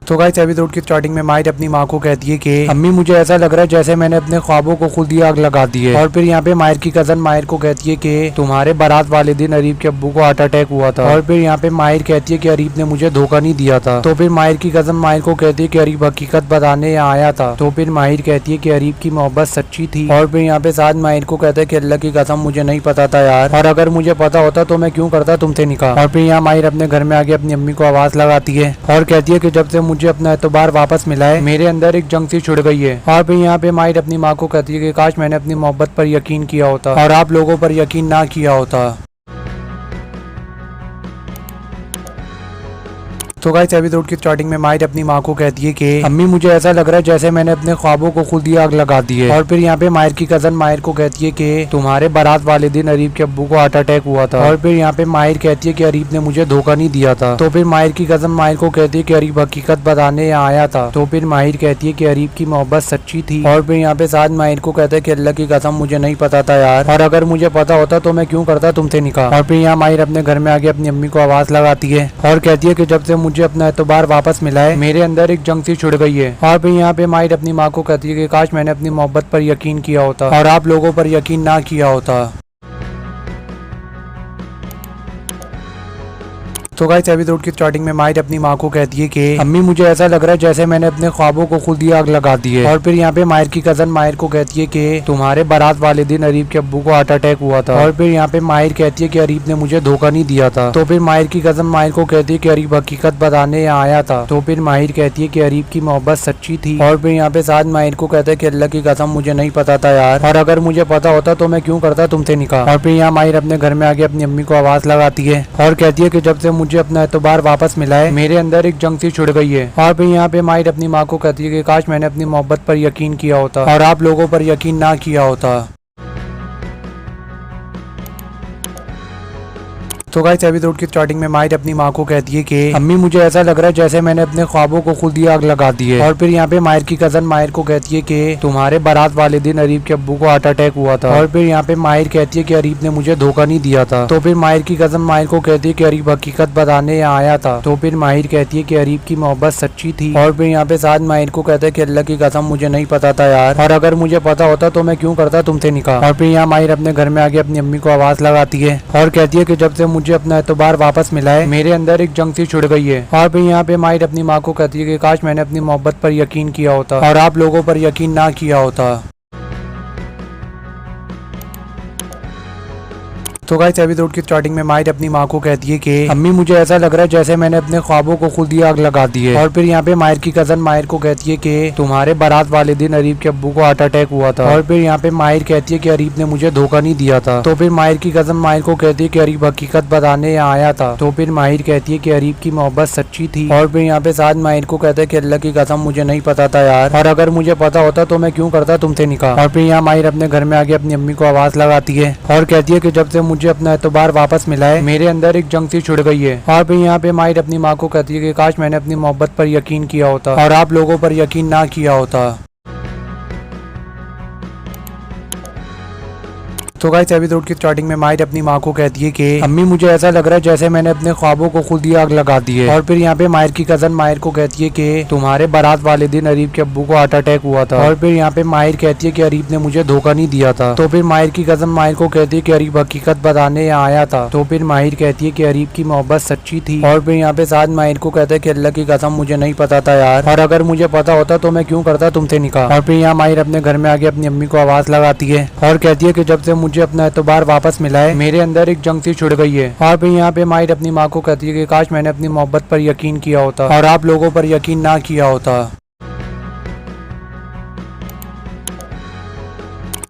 तो गाइस एपिसोड की स्टार्टिंग में माहिर अपनी माँ को कहती है कि अम्मी मुझे ऐसा लग रहा है जैसे मैंने अपने ख्वाबों को खुद ही आग लगा दी है। और फिर यहाँ पे माहिर की कजन माहिर को कहती है कि तुम्हारे बारात वाले दिन अरीब के अब्बू को हार्ट अटैक हुआ था। और फिर यहाँ पे माहिर कहती है कि अरीब ने मुझे धोखा नहीं दिया था। तो फिर माहिर की कजन माहिर को कहती है कि अरीब हकीकत बताने यहाँ आया था। तो फिर माहिर कहती है कि अरीब की मोहब्बत सच्ची थी। और फिर यहाँ पे साथ माहिर को कहता है कि अल्लाह की कसम मुझे नहीं पता था यार, और अगर मुझे पता होता तो मैं क्यों करता तुमसे निकाह। और फिर यहाँ माहिर अपने घर में आके अपनी अम्मी को आवाज लगाती है और कहती है कि जब से मुझे अपना एतबार वापस मिला है मेरे अंदर एक जंग सी छिड़ गई है। और फिर यहाँ पे माहिर अपनी माँ को कहती है कि काश मैंने अपनी मोहब्बत पर यकीन किया होता और आप लोगों पर यकीन ना किया होता। तो गाइस एपिसोड की स्टार्टिंग में माहिर अपनी माँ को कहती है कि अम्मी मुझे ऐसा लग रहा है जैसे मैंने अपने ख्वाबों को खुद ही आग लगा दी है। और फिर यहाँ पे माहिर की कजन माहिर को कहती है कि तुम्हारे बारात वाले दिन अरीब के अब्बू को हार्ट अटैक हुआ था। और फिर यहाँ पे माहिर कहती है कि अरीब ने मुझे धोखा नहीं दिया था। तो फिर माहिर की कजन माहिर को कहती है कि अरीब हकीकत बताने यहाँ आया था। तो फिर माहिर कहती है कि अरीब की मोहब्बत सच्ची थी। और फिर यहाँ पे साथ माहिर को कहता है कि अल्लाह की कसम मुझे नहीं पता था यार, और अगर मुझे पता होता तो मैं क्यों करता तुमसे निकाह। और फिर यहाँ माहिर अपने घर में आके अपनी अम्मी को आवाज लगाती है और कहती है कि जब से मुझे अपना एतबार वापस मिला है मेरे अंदर एक जंग सी छिड़ गई है। और फिर यहाँ पे माहिर अपनी माँ को कहती है कि काश मैंने अपनी मोहब्बत पर यकीन किया होता और आप लोगों पर यकीन ना किया होता। तो गाइस एपिसोड की स्टार्टिंग में माहिर अपनी माँ को कहती है कि अम्मी मुझे ऐसा लग रहा है जैसे मैंने अपने ख्वाबों को खुद ही आग लगा दी है। और फिर यहाँ पे माहिर की कजन माहिर को कहती है कि तुम्हारे बारात वाले दिन अरीब के अब्बू को हार्ट अटैक हुआ था। और फिर यहाँ पे माहिर कहती है कि अरीब ने मुझे धोखा नहीं दिया था। तो फिर माहिर की कजन माहिर को कहती है कि अरीब हकीकत बताने यहाँ आया था। तो फिर माहिर कहती है कि अरीब की मोहब्बत सच्ची थी। और फिर यहाँ पे साथ माहिर को कहता है कि अल्लाह की कसम मुझे नहीं पता था यार, और अगर मुझे पता होता तो मैं क्यों करता तुमसे निकाह। और फिर यहाँ माहिर अपने घर में आके अपनी अम्मी को आवाज लगाती है और कहती है कि जब से मुझे अपना एतबार वापस मिला है मेरे अंदर एक जंग सी छिड़ गई है। और फिर यहाँ पे माहिर अपनी माँ को कहती है कि काश मैंने अपनी मोहब्बत पर यकीन किया होता और आप लोगों पर यकीन ना किया होता। तो गाइस एपिसोड की स्टार्टिंग में माहिर अपनी माँ को कहती है कि अम्मी मुझे ऐसा लग रहा है जैसे मैंने अपने ख्वाबों को खुद ही आग लगा दी है। और फिर यहाँ पे माहिर की कजन माहिर को कहती है कि तुम्हारे बारात वाले दिन अरीब के अब्बू को हार्ट अटैक हुआ था। और फिर यहाँ पे माहिर कहती है कि अरीब ने मुझे धोखा नहीं दिया था। तो फिर माहिर की कजन माहिर को कहती है कि अरीब हकीकत बताने यहाँ आया था। तो फिर माहिर कहती है कि अरीब की मोहब्बत सच्ची थी। और फिर यहाँ पे साथ माहिर को कहता है कि अल्लाह की कसम मुझे नहीं पता था यार, और अगर मुझे पता होता तो मैं क्यों करता तुमसे निकाह। और फिर यहाँ माहिर अपने घर में आके अपनी अम्मी को आवाज लगाती है और कहती है कि जब से मुझे अपना एतबार वापस मिला है मेरे अंदर एक जंग सी छिड़ गई है। और फिर यहाँ पे माहिर अपनी माँ को कहती है कि काश मैंने अपनी मोहब्बत पर यकीन किया होता और आप लोगों पर यकीन ना किया होता। तो गाइस एपिसोड की स्टार्टिंग में माहिर अपनी माँ को कहती है कि अम्मी मुझे ऐसा लग रहा है जैसे मैंने अपने ख्वाबों को खुद ही आग लगा दी है। और फिर यहाँ पे माहिर की कजन माहिर को कहती है कि तुम्हारे बारात वाले दिन अरीब के अब्बू को हार्ट अटैक हुआ था। और फिर यहाँ पे माहिर कहती है कि अरीब ने मुझे धोखा नहीं दिया था। तो फिर माहिर की कजन माहिर को कहती है कि अरीब हकीकत बताने यहाँ आया था। तो फिर माहिर कहती है कि अरीब की मोहब्बत सच्ची थी। और फिर यहाँ पे साथ माहिर को कहता है कि अल्लाह की कसम मुझे नहीं पता था यार, और अगर मुझे पता होता तो मैं क्यों करता तुमसे निकाह। और फिर यहाँ माहिर अपने घर में आके अपनी अम्मी को आवाज लगाती है और कहती है कि जब से मुझे अपना एतबार वापस मिला है मेरे अंदर एक जंग सी छुड़ गई है। और फिर यहाँ पे माहिर अपनी माँ को कहती है कि काश मैंने अपनी मोहब्बत पर यकीन किया होता और आप लोगों पर यकीन ना किया होता। तो गाइस एपिसोड की स्टार्टिंग में माहिर अपनी माँ को कहती है कि अम्मी मुझे ऐसा लग रहा है जैसे मैंने अपने ख्वाबों को खुद ही आग लगा दी है। और फिर यहाँ पे माहिर की कजन माहिर को कहती है कि तुम्हारे बारात वाले दिन अरीब के अब्बू को हार्ट अटैक हुआ था। और फिर यहाँ पे माहिर कहती है कि अरीब ने मुझे धोखा नहीं दिया था। तो फिर माहिर की कजन माहिर को कहती है कि अरीब हकीकत बताने यहाँ आया था। तो फिर माहिर कहती है कि अरीब की मोहब्बत सच्ची थी। और फिर यहाँ पे साथ माहिर को कहता है कि अल्लाह की कसम मुझे नहीं पता था यार, और अगर मुझे पता होता तो मैं क्यों करता तुमसे निकाह। और फिर यहाँ माहिर अपने घर में आके अपनी अम्मी को आवाज लगाती है और कहती है कि जब से मुझे अपना एतबार वापस मिला है मेरे अंदर एक जंग सी छुड़ गई है। और फिर यहाँ पे माहिर अपनी माँ को कहती है कि काश मैंने अपनी मोहब्बत पर यकीन किया होता और आप लोगों पर यकीन ना किया होता।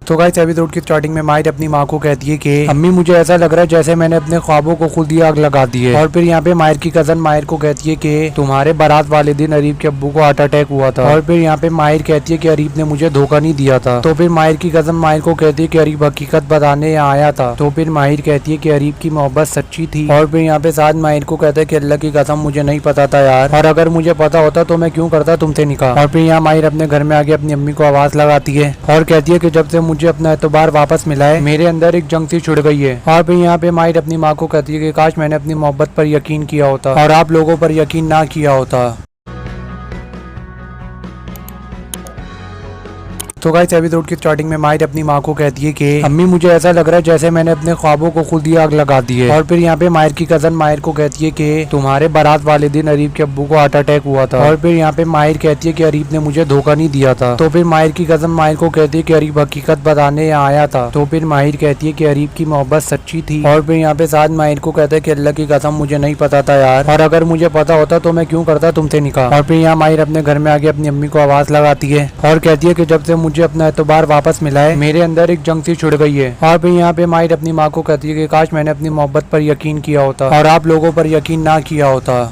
तो गाइस एपिसोड की स्टार्टिंग में माहिर अपनी माँ को कहती है कि अम्मी मुझे ऐसा लग रहा है जैसे मैंने अपने ख्वाबों को खुद ही आग लगा दी है। और फिर यहाँ पे माहिर की कजन माहिर को कहती है कि तुम्हारे बारात वाले दिन अरीब के अब्बू को हार्ट अटैक हुआ था। और फिर यहाँ पे माहिर कहती है कि अरीब ने मुझे धोखा नहीं दिया था। तो फिर माहिर की कजन माहिर को कहती है कि अरीब हकीकत बताने यहाँ आया था। तो फिर माहिर कहती है कि अरीब की मोहब्बत सच्ची थी। और फिर यहाँ पे साथ माहिर को कहता है कि अल्लाह की कसम मुझे नहीं पता था यार, और अगर मुझे पता होता तो मैं क्यों करता तुमसे निकाह। और फिर यहाँ माहिर अपने घर में आके अपनी अम्मी को आवाज लगाती है और कहती है कि जब से मुझे अपना एतबार वापस मिला है मेरे अंदर एक जंग सी छुड़ गई है। और फिर यहाँ पे माहिर अपनी माँ को कहती है कि काश मैंने अपनी मोहब्बत पर यकीन किया होता और आप लोगों पर यकीन ना किया होता। तो गाइस एपिसोड की स्टार्टिंग में माहिर अपनी माँ को कहती है कि अम्मी मुझे ऐसा लग रहा है जैसे मैंने अपने ख्वाबों को खुद ही आग लगा दी है। और फिर यहाँ पे माहिर की कजन माहिर को कहती है कि तुम्हारे बारात वाले दिन अरीब के अब्बू को हार्ट अटैक हुआ था। और फिर यहाँ पे माहिर कहती है कि अरीब ने मुझे धोखा नहीं दिया था। तो फिर माहिर की कजन माहिर को कहती है कि अरीब हकीकत बताने यहाँ आया था। तो फिर माहिर कहती है कि अरीब की मोहब्बत सच्ची थी। और फिर यहाँ पे साथ माहिर को कहता है कि अल्लाह की कसम मुझे नहीं पता था यार, और अगर मुझे पता होता तो मैं क्यों करता तुमसे निकाह। और फिर यहाँ माहिर अपने घर में आके अपनी अम्मी को आवाज लगाती है और कहती है कि जब से मुझे अपना एतबार वापस मिला है मेरे अंदर एक जंग सी छुड़ गई है। और फिर यहाँ पे माहिर अपनी माँ को कहती है कि काश मैंने अपनी मोहब्बत पर यकीन किया होता और आप लोगों पर यकीन ना किया होता।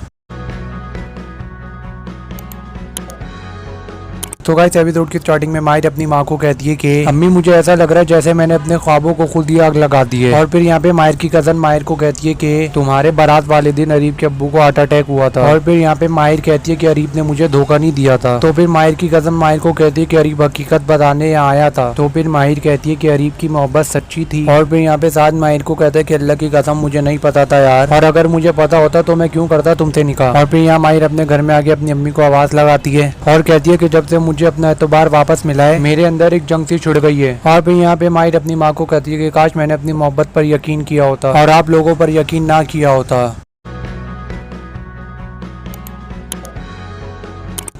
तो गाइस एपिसोड की स्टार्टिंग में माहिर अपनी माँ को कहती है कि अम्मी मुझे ऐसा लग रहा है जैसे मैंने अपने ख्वाबों को खुद ही आग लगा दी है। और फिर यहाँ पे माहिर की कजन माहिर को कहती है कि तुम्हारे बारात वाले दिन अरीब के अब्बू को हार्ट अटैक हुआ था। और फिर यहाँ पे माहिर कहती है कि अरीब ने मुझे धोखा नहीं दिया था। तो फिर माहिर की कजन माहिर को कहती है कि अरीब हकीकत बताने यहाँ आया था। तो फिर माहिर कहती है कि अरीब की मोहब्बत सच्ची थी। और फिर यहाँ पे साथ माहिर को कहता है कि अल्लाह की कसम मुझे नहीं पता था यार, और अगर मुझे पता होता तो मैं क्यों करता तुमसे निकाह। और फिर यहाँ माहिर अपने घर में आके अपनी अम्मी को आवाज लगाती है और कहती है कि जब से मुझे अपना एतबार वापस मिला है मेरे अंदर एक जंग सी छुड़ गई है। और फिर यहाँ पे माहिर अपनी माँ को कहती है कि काश मैंने अपनी मोहब्बत पर यकीन किया होता और आप लोगों पर यकीन ना किया होता।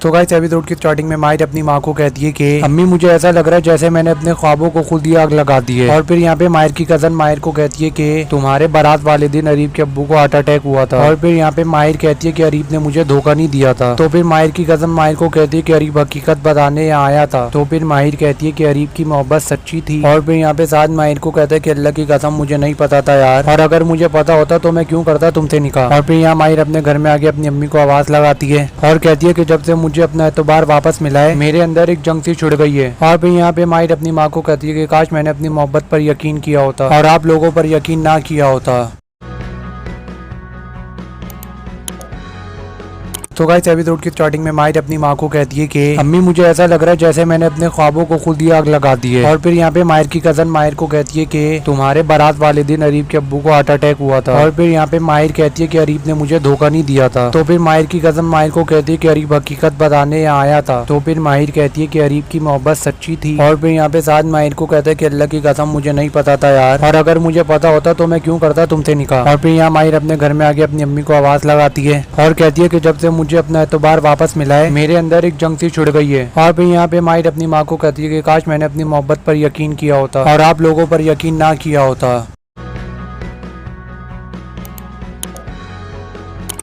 तो गाइस एपिसोड की स्टार्टिंग में माहिर अपनी माँ को कहती है कि अम्मी मुझे ऐसा लग रहा है जैसे मैंने अपने ख्वाबों को खुद ही आग लगा दी है। और फिर यहाँ पे माहिर की कजन माहिर को कहती है कि तुम्हारे बारात वाले दिन अरीब के अब्बू को हार्ट अटैक हुआ था। और फिर यहाँ पे माहिर कहती है कि अरीब ने मुझे धोखा नहीं दिया था। तो फिर माहिर की कजन माहिर को कहती है कि अरीब हकीकत बताने यहाँ आया था। तो फिर माहिर कहती है कि अरीब की मोहब्बत सच्ची थी। और फिर यहाँ पे साथ माहिर को कहता है कि अल्लाह की कसम मुझे नहीं पता था यार, और अगर मुझे पता होता तो मैं क्यों करता तुमसे निकाह। और फिर यहाँ माहिर अपने घर में आके अपनी अम्मी को आवाज लगाती है और कहती है कि जब से मुझे अपना एतबार वापस मिला है मेरे अंदर एक जंग सी छुड़ गई है। और फिर यहाँ पे माहिर अपनी माँ को कहती है कि काश मैंने अपनी मोहब्बत पर यकीन किया होता और आप लोगों पर यकीन ना किया होता। तो गाइस एपिसोड की स्टार्टिंग में माहिर अपनी माँ को कहती है कि अम्मी मुझे ऐसा लग रहा है जैसे मैंने अपने ख्वाबों को खुद ही आग लगा दी है। और फिर यहाँ पे माहिर की कजन माहिर को कहती है कि तुम्हारे बारात वाले दिन अरीब के अब्बू को हार्ट अटैक हुआ था। और फिर यहाँ पे माहिर कहती है कि अरीब ने मुझे धोखा नहीं दिया था। तो फिर माहिर की कजन माहिर को कहती है कि अरीब हकीकत बताने यहाँ आया था। तो फिर माहिर कहती है कि अरीब की मोहब्बत सच्ची थी। और फिर यहाँ पे साथ माहिर को कहता है कि अल्लाह की कसम मुझे नहीं पता था यार, और अगर मुझे पता होता तो मैं क्यों करता तुमसे निकाह। और फिर यहाँ माहिर अपने घर में आके अपनी अम्मी को आवाज लगाती है और कहती है कि जब से मुझे अपना एतबार वापस मिला है मेरे अंदर एक जंग सी छुड़ गई है। और फिर यहाँ पे माहिर अपनी माँ को कहती है कि काश मैंने अपनी मोहब्बत पर यकीन किया होता और आप लोगों पर यकीन ना किया होता।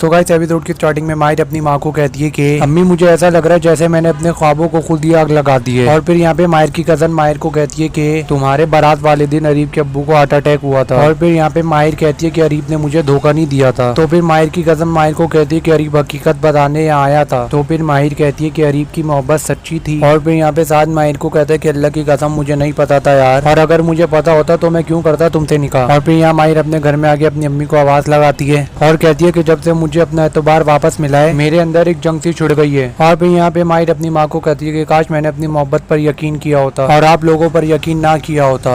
तो गाइस एपिसोड की स्टार्टिंग में माहिर अपनी माँ को कहती है कि अम्मी मुझे ऐसा लग रहा है जैसे मैंने अपने ख्वाबों को खुद ही आग लगा दी है। और फिर यहाँ पे माहिर की कजन माहिर को कहती है कि तुम्हारे बारात वाले दिन अरीब के अब्बू को हार्ट अटैक हुआ था। और फिर यहाँ पे माहिर कहती है कि अरीब ने मुझे धोखा नहीं दिया था। तो फिर माहिर की कजन माहिर को कहती है कि अरीब हकीकत बताने यहाँ आया था। तो फिर माहिर कहती है कि अरीब की मोहब्बत सच्ची थी। और फिर यहाँ पे साथ माहिर को कहता है कि अल्लाह की कसम मुझे नहीं पता था यार, और अगर मुझे पता होता तो मैं क्यों करता तुमसे निकाह। और फिर यहाँ माहिर अपने घर में आके अपनी अम्मी को आवाज लगाती है और कहती है कि जब से मुझे अपना एतबार वापस मिला है मेरे अंदर एक जंग सी छिड़ गई है। और फिर यहाँ पे माहिर अपनी माँ को कहती है कि काश मैंने अपनी मोहब्बत पर यकीन किया होता और आप लोगों पर यकीन ना किया होता।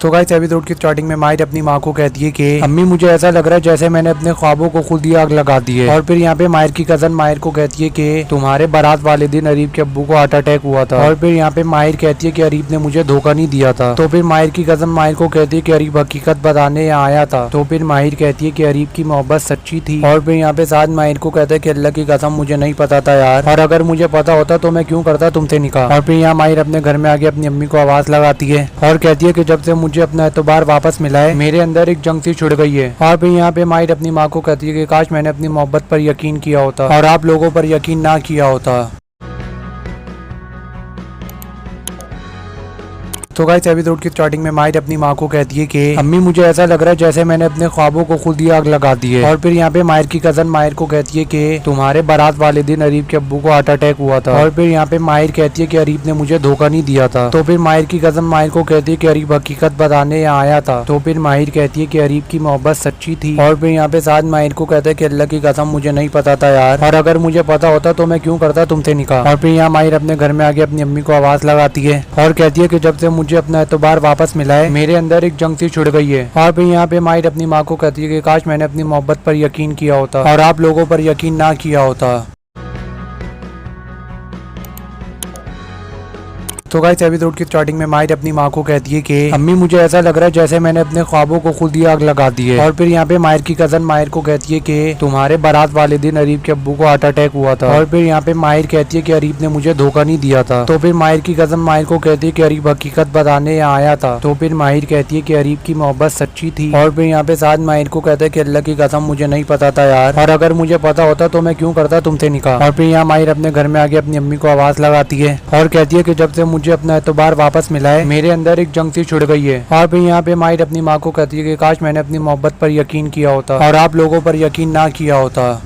तो गाइस एपिसोड की स्टार्टिंग में माहिर अपनी माँ को कहती है कि अम्मी मुझे ऐसा लग रहा है जैसे मैंने अपने ख्वाबों को खुद ही आग लगा दी है। और फिर यहाँ पे माहिर की कजन माहिर को कहती है कि तुम्हारे बारात वाले दिन अरीब के अब्बू को हार्ट अटैक हुआ था। और फिर यहाँ पे माहिर कहती है कि अरीब ने मुझे धोखा नहीं दिया था। तो फिर माहिर की कजन माहिर को कहती है कि अरीब हकीकत बताने यहाँ आया था। तो फिर माहिर कहती है कि अरीब की मोहब्बत सच्ची थी। और फिर यहाँ पे साथ माहिर को कहता है कि अल्लाह की कसम मुझे नहीं पता था यार, और अगर मुझे पता होता तो मैं क्यों करता तुमसे निकाह। और फिर यहाँ माहिर अपने घर में आके अपनी अम्मी को आवाज लगाती है और कहती है कि जब से मुझे अपना एतबार वापस मिला है मेरे अंदर एक जंग सी छिड़ गई है। और फिर यहाँ पे माहिर अपनी माँ को कहती है कि काश मैंने अपनी मोहब्बत पर यकीन किया होता और आप लोगों पर यकीन ना किया होता। तो गाइस एपिसोड की स्टार्टिंग में माहिर अपनी माँ को कहती है कि अम्मी मुझे ऐसा लग रहा है जैसे मैंने अपने ख्वाबों को खुद ही आग लगा दी है। और फिर यहाँ पे माहिर की कजन माहिर को कहती है कि तुम्हारे बारात वाले दिन अरीब के अब्बू को हार्ट अटैक हुआ था। और फिर यहाँ पे माहिर कहती है कि अरीब ने मुझे धोखा नहीं दिया था। तो फिर माहिर की कजन माहिर को कहती है कि अरीब हकीकत बताने यहाँ आया था। तो फिर माहिर कहती है कि अरीब की मोहब्बत सच्ची थी। और फिर यहाँ पे साथ माहिर को कहता है कि अल्लाह की कसम मुझे नहीं पता था यार, और अगर मुझे पता होता तो मैं क्यों करता तुमसे निकाह। और फिर यहाँ माहिर अपने घर में आके अपनी अम्मी को आवाज लगाती है और कहती है कि जब से मुझे अपना एतबार वापस मिला है मेरे अंदर एक जंग सी छिड़ गई है। और फिर यहाँ पे माहिर अपनी माँ को कहती है कि काश मैंने अपनी मोहब्बत पर यकीन किया होता और आप लोगों पर यकीन ना किया होता। तो गाइस एपिसोड की स्टार्टिंग में माहिर अपनी माँ को कहती है कि अम्मी मुझे ऐसा लग रहा है जैसे मैंने अपने ख्वाबों को खुद ही आग लगा दी है। और फिर यहाँ पे माहिर की कजन माहिर को कहती है कि तुम्हारे बारात वाले दिन अरीब के अब्बू को हार्ट अटैक हुआ था। और फिर यहाँ पे माहिर कहती है कि अरीब ने मुझे धोखा नहीं दिया था। तो फिर माहिर की कजन माहिर को कहती है कि अरीब हकीकत बताने यहाँ आया था। तो फिर माहिर कहती है कि अरीब की मोहब्बत सच्ची थी। और फिर यहाँ पे साथ माहिर को कहता है कि अल्लाह की कसम मुझे नहीं पता था यार, और अगर मुझे पता होता तो मैं क्यों करता तुमसे निकाह। और फिर यहाँ माहिर अपने घर में आके अपनी अम्मी को आवाज लगाती है और कहती है कि जब से मुझे अपना एतबार वापस मिला है मेरे अंदर एक जंग सी छिड़ गई है। और फिर यहाँ पे माहिर अपनी माँ को कहती है कि काश मैंने अपनी मोहब्बत पर यकीन किया होता और आप लोगों पर यकीन ना किया होता।